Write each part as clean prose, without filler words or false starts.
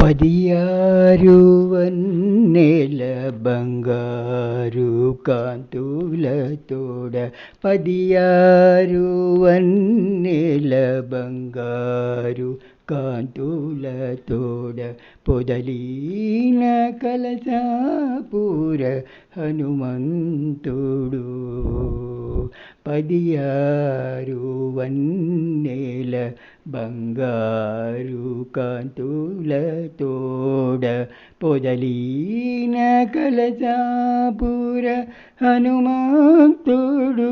16 వన్నెల బంగారు కాంతులతోడ 16 వన్నెల బంగారు కాంతులతోడ పొదలీన కలశాపుర హనుమంతుడు 16 వన్నెల బంగారు కాంతులతోడ పొదలీన కలశాపుర హనుమంతుడు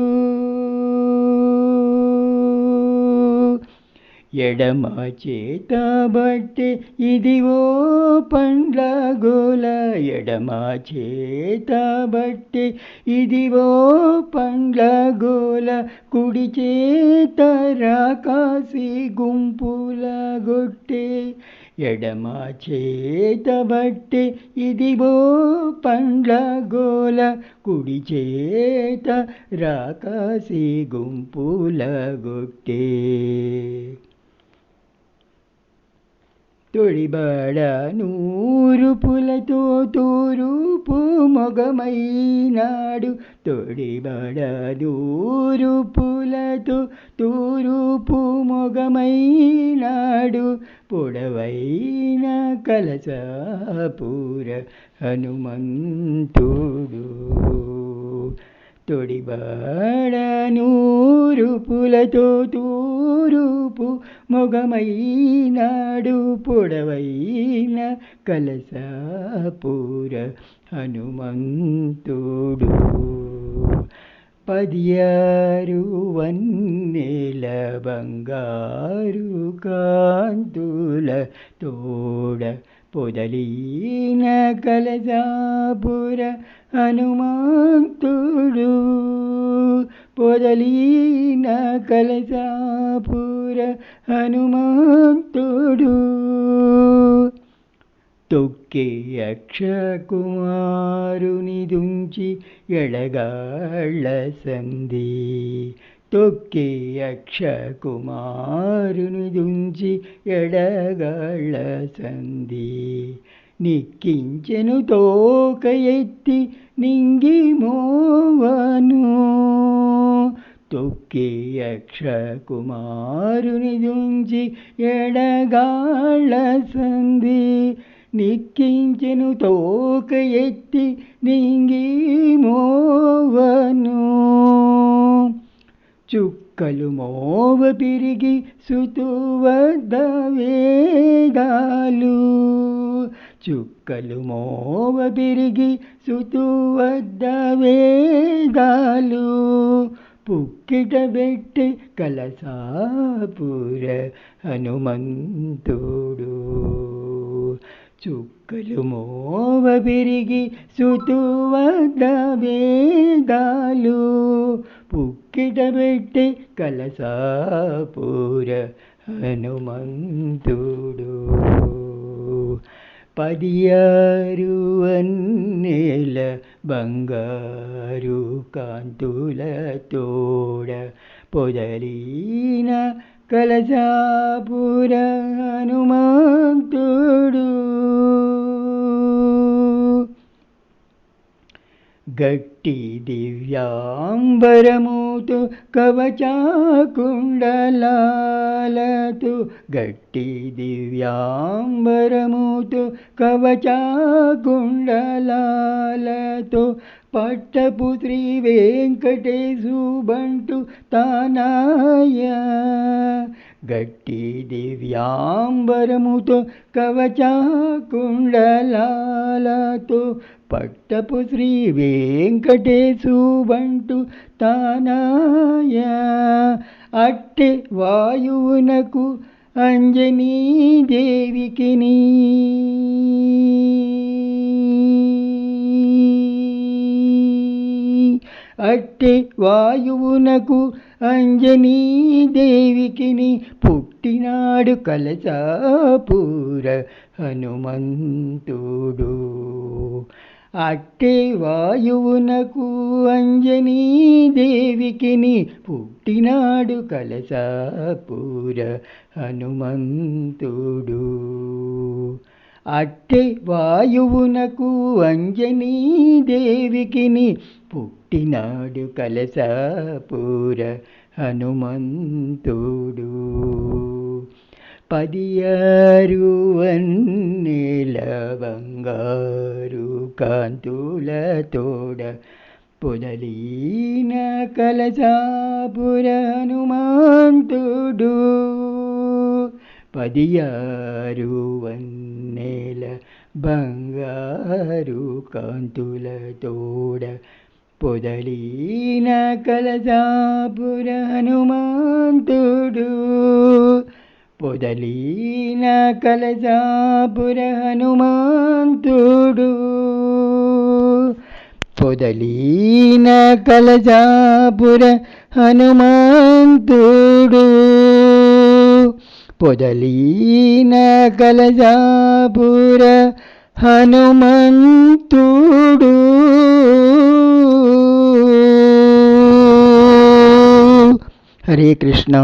ఎడమ చేత బట్టి ఇదివో పండ్ల గోల ఎడమ చేత బట్టి ఇదివో పండ్ల గోల కుడి చేత రాకాసి గుంపుల గొట్టె ఎడమ చేత బట్టి ఇదివో పండ్ల గోల కుడి చేత రాకాసి గుంపుల గొట్టె తొడిబడ నూరుపులతో తూరుపు మొగమైనాడు తొడిబడ నూరుపులతో తూరుపు మొగమైనాడు పొడవైన కలశాపుర హనుమంతుడు తొడిబడ నూరుపులతో తూరుపు మొగమైనాడు పొడవైన కలశాపుర హనుమంతుడు 16 వన్నెల బంగారు కాంతుల తోడ పొదలీన కలశాపుర హనుమంతుడు పొదలీన కలశాపుర హనుమంతుడు తొక్కి అక్షకుమారుని దుంచి ఎడగాళ్ళ సంధి తొక్కి అక్షకుమారుని దుంచి ఎడగాళ్ళ సంధి నిక్కించెను తోక ఎత్తి నింగి మోవను తొక్కి అక్షకుమారుని దుంచి ఎడగాళ్ళ సంధి నిక్కించెను తోక ఎత్తి నింగి మోవను చుక్కలు మోవ పిరిగి సుతువద్ద వేదాలు చుక్కలు మోవ పిరిగి సుతువద్ద వేదాలు పుక్కిట పెట్టి కలశాపుర హనుమంతుడు చుక్కలు మోవ పెరిగి సుతువద్ద వేదాలు పుక్కిట పెట్టి కలశాపుర హనుమంతుడు 16 వన్నెల బంగారు కాంతులతోడ పొదలీన కలశాపుర హనుమంతుడు గట్టి దివ్యాంబరముతో కవచాకుండలాలతో గట్టి దివ్యాంబరముతో కవచాకుండలాలతో పట్టపు శ్రీ వెంకటేశు బంటు తానాయ గట్టి దివ్యాంబరముతో కవచాకుండలాలతో పట్టపు శ్రీ వెంకటేశు బంటు తానాయ అట్టె వాయువునకు అంజనీ దేవికిని అట్టె వాయువునకు అంజనీ దేవికిని పుట్టినాడు కలశాపుర హనుమంతుడు అట్టే వాయువునకు అంజనీ దేవికిని పుట్టినాడు కలశాపుర హనుమంతుడు అట్టే వాయువునకు అంజనీదేవికిని పుట్టినాడు కలసాపుర హనుమంతుడు. 16 వన్నెల బంగారు కాంతులతోడ పొదలీన కలసాపుర హనుమంతుడు. 16 వన్నెల బంగారు కాంతులతోడ పొదలీన కలసాపుర హనుమంతుడు. పొదలీన కలసాపుర హనుమంతుడు. పొదలీన కలసాపుర హనుమంతుడు. పొదలీన కలసాపుర హనుమంతుడు. హరే కృష్ణ.